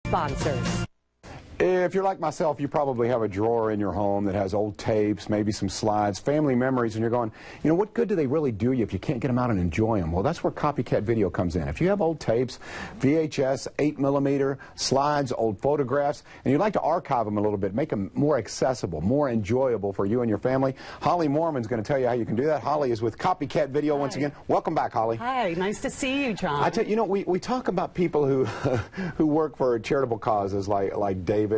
sponsors. If you're like myself, you probably have a drawer in your home that has old tapes, maybe some slides, family memories, and you're going, you know, what good do they really do you if you can't get them out and enjoy them? Well, that's where Copycat Video comes in. If you have old tapes, VHS, 8mm, slides, old photographs, and you'd like to archive them a little bit, make them more accessible, more enjoyable for you and your family, Holly Mormon's going to tell you how you can do that. Holly is with Copycat Video once again. Welcome back, Holly. Hi, nice to see you, John. I tell you, we talk about people who who work for charitable causes like David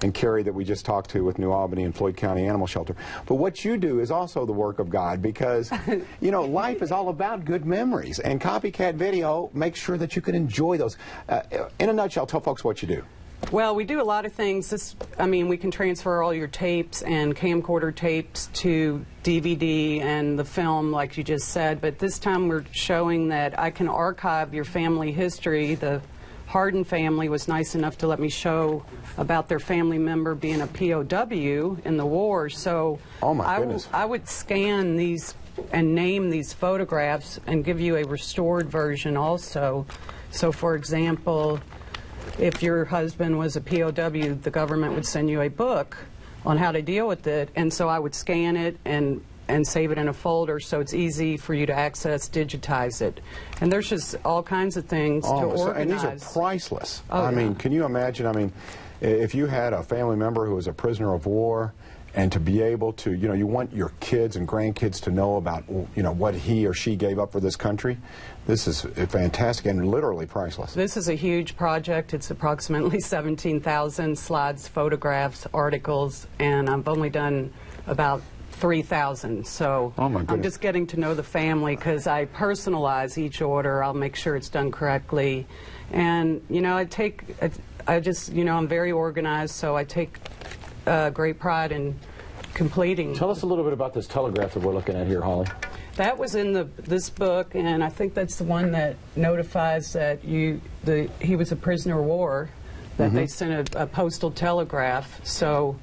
and Carrie that we just talked to with New Albany and Floyd County Animal Shelter. But what you do is also the work of God because, you know, life is all about good memories. And Copycat Video makes sure that you can enjoy those. In a nutshell, tell folks what you do. Well, we do a lot of things. I mean, we can transfer all your tapes and camcorder tapes to DVD and the film, like you just said. But this time we're showing that I can archive your family history. The Hardin family was nice enough to let me show about their family member being a POW in the war. So oh my goodness. I would scan these and name these photographs and give you a restored version also. So for example, if your husband was a POW, the government would send you a book on how to deal with it. And so I would scan it and save it in a folder so it's easy for you to access, digitize it. And there's just all kinds of things to organize. And these are priceless. Oh, I yeah. mean, can you imagine, I mean, if you had a family member who was a prisoner of war and to be able to, you know, you want your kids and grandkids to know about, you know, what he or she gave up for this country, this is fantastic and literally priceless. This is a huge project. It's approximately 17,000 slides, photographs, articles, and I've only done about 3,000. So oh my I'm just getting to know the family because I personalize each order. I'll make sure it's done correctly. And, you know, I just, you know, I'm very organized, so I take great pride in completing. Tell us a little bit about this telegraph that we're looking at here, Holly. That was in this book, and I think that's the one that notifies that he was a prisoner of war, that they sent a postal telegraph. So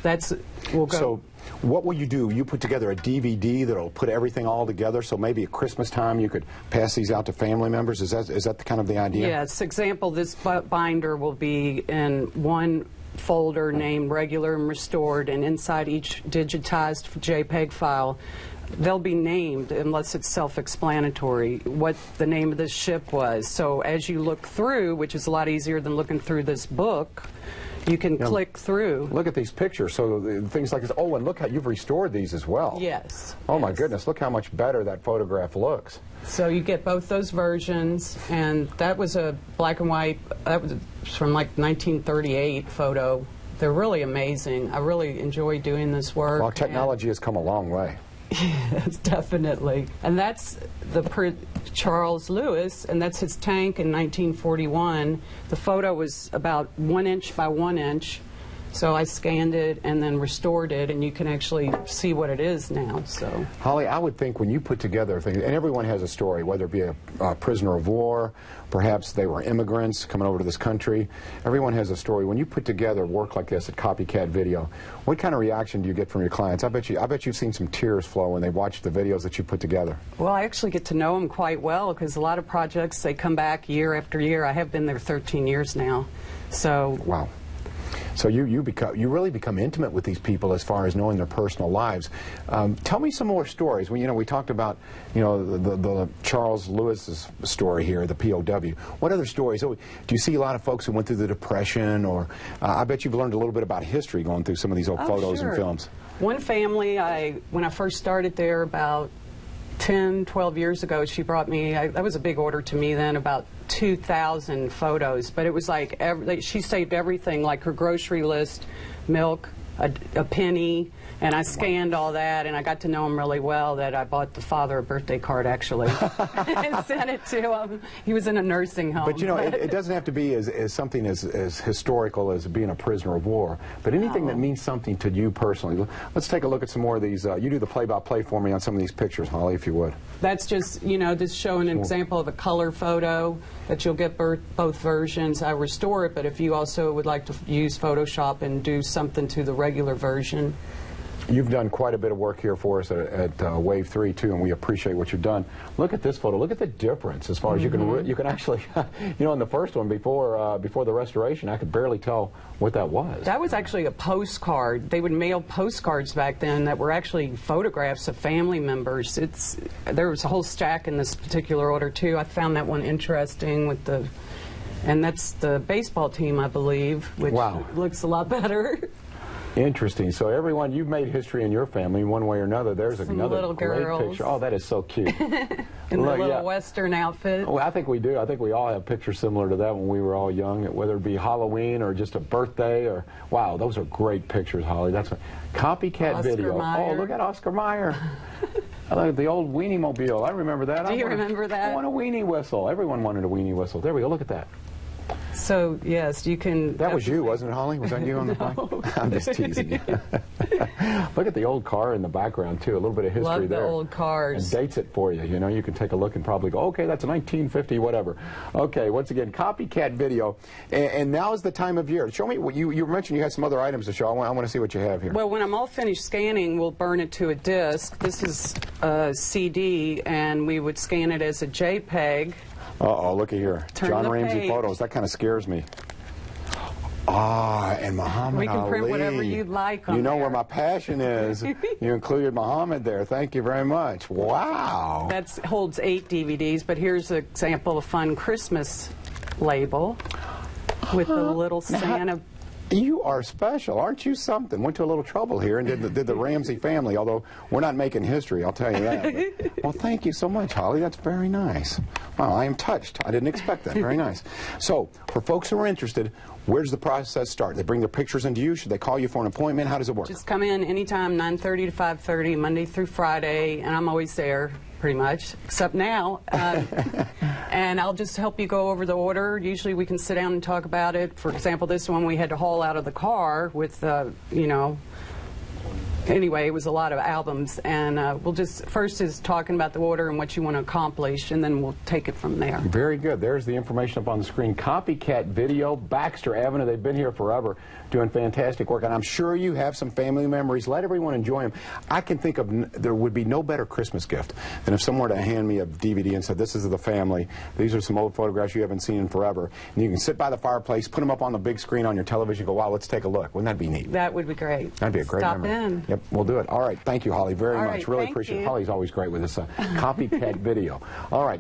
that's, we'll go. So what will you do? You put together a DVD that'll put everything all together, so maybe at Christmas time you could pass these out to family members? Is that the kind of the idea? Yes. Example, this binder will be in one folder named Regular and Restored, and inside each digitized JPEG file they'll be named, unless it's self-explanatory, what the name of this ship was. So as you look through, which is a lot easier than looking through this book, you can click through. Look at these pictures. So things like this. Oh, and look how you've restored these as well. Yes. Oh my goodness, look how much better that photograph looks. So you get both those versions, and that was a black and white, that was from like 1938 photo. They're really amazing. I really enjoy doing this work. Well, technology has come a long way. Yes, definitely. And that's the Charles Lewis, and that's his tank in 1941. The photo was about 1 inch by 1 inch. So I scanned it and then restored it, and you can actually see what it is now. So, Holly, I would think when you put together things, and everyone has a story, whether it be a prisoner of war, perhaps they were immigrants coming over to this country. Everyone has a story. When you put together work like this at Copycat Video, what kind of reaction do you get from your clients? I bet you've seen some tears flow when they watch the videos that you put together. Well, I actually get to know them quite well because a lot of projects, they come back year after year. I have been there 13 years now. So. Wow. So you really become intimate with these people as far as knowing their personal lives. Tell me some more stories. Well, you know, we talked about, you know, the Charles Lewis's story here, the POW. What other stories? Do you see a lot of folks who went through the Depression, or I bet you've learned a little bit about history going through some of these old photos and films. One family, when I first started there about 10, 12 years ago, she brought me, that was a big order to me then, about 2,000 photos, but it was like, she saved everything, like her grocery list, milk, a penny, and I scanned all that, and I got to know him really well, that I bought the father a birthday card, actually, and sent it to him. He was in a nursing home. But, you know, it doesn't have to be as something as historical as being a prisoner of war, but anything that means something to you personally. Let's take a look at some more of these. You do the play-by-play for me on some of these pictures, Holly, if you would. That's just, you know, just showing an example of a color photo that you'll get both versions. I restore it, but if you also would like to use Photoshop and do something to the regular version. You've done quite a bit of work here for us at Wave 3 too, and we appreciate what you've done. Look at this photo. Look at the difference as far as you can actually, you know, in the first one before the restoration, I could barely tell what that was. That was actually a postcard. They would mail postcards back then that were actually photographs of family members. There was a whole stack in this particular order too. I found that one interesting with the, and that's the baseball team, I believe, which looks a lot better. Interesting. So everyone, you've made history in your family in one way or another. There's another little great girls. picture. Oh, that is so cute. In the little Western outfit. Well, I think we do. I think we all have pictures similar to that when we were all young, whether it be Halloween or just a birthday or, wow, those are great pictures, Holly. That's a copycat Oscar video. Mayer. Oh, look at Oscar Mayer. I like the old weenie mobile. I remember that. Do you remember that? I want a weenie whistle. Everyone wanted a weenie whistle. There we go. Look at that. So, yes, you can... That was you, wasn't it, Holly? Was that you on the bike? I'm just teasing you. Look at the old car in the background, too. A little bit of history Love there. the old cars. And dates it for you. You know, you can take a look and probably go, okay, that's a 1950, whatever. Okay, once again, copycat video. And now is the time of year. Show me, you mentioned you had some other items to show. I want to see what you have here. Well, when I'm all finished scanning, we'll burn it to a disc. This is a CD, and we would scan it as a JPEG. Uh-oh, look at here. Turn John the Ramsey page. photos. That kind of scares me. Ah, and Muhammad Ali. We can print whatever you'd like on You know there. where my passion is. You included Muhammad there. Thank you very much. Wow. That holds 8 DVDs, but here's an example of fun Christmas label with the little Santa. You are special, aren't you something? Went to a little trouble here and did the Ramsey family, although we're not making history, I'll tell you that. But, well, thank you so much, Holly. That's very nice. Wow, I am touched. I didn't expect that. Very nice. So, for folks who are interested, where does the process start? They bring their pictures into you? Should they call you for an appointment? How does it work? Just come in anytime, 9:30 to 5:30, Monday through Friday, and I'm always there, pretty much, except now. And I'll just help you go over the order. Usually we can sit down and talk about it. For example, this one we had to haul out of the car with, you know, anyway, it was a lot of albums, and we'll just, first is talking about the order and what you want to accomplish, and then we'll take it from there. Very good. There's the information up on the screen. Copycat Video, Baxter Avenue. They've been here forever doing fantastic work, and I'm sure you have some family memories. Let everyone enjoy them. I can think of, there would be no better Christmas gift than if someone were to hand me a DVD and said, this is the family. These are some old photographs you haven't seen in forever. And you can sit by the fireplace, put them up on the big screen on your television, go, wow, let's take a look. Wouldn't that be neat? That would be great. That'd be a great Stop memory. in. Yep, we'll do it. All right. Thank you, Holly, very All much. right, Really thank appreciate it. you. Holly's always great with this copycat video. All right.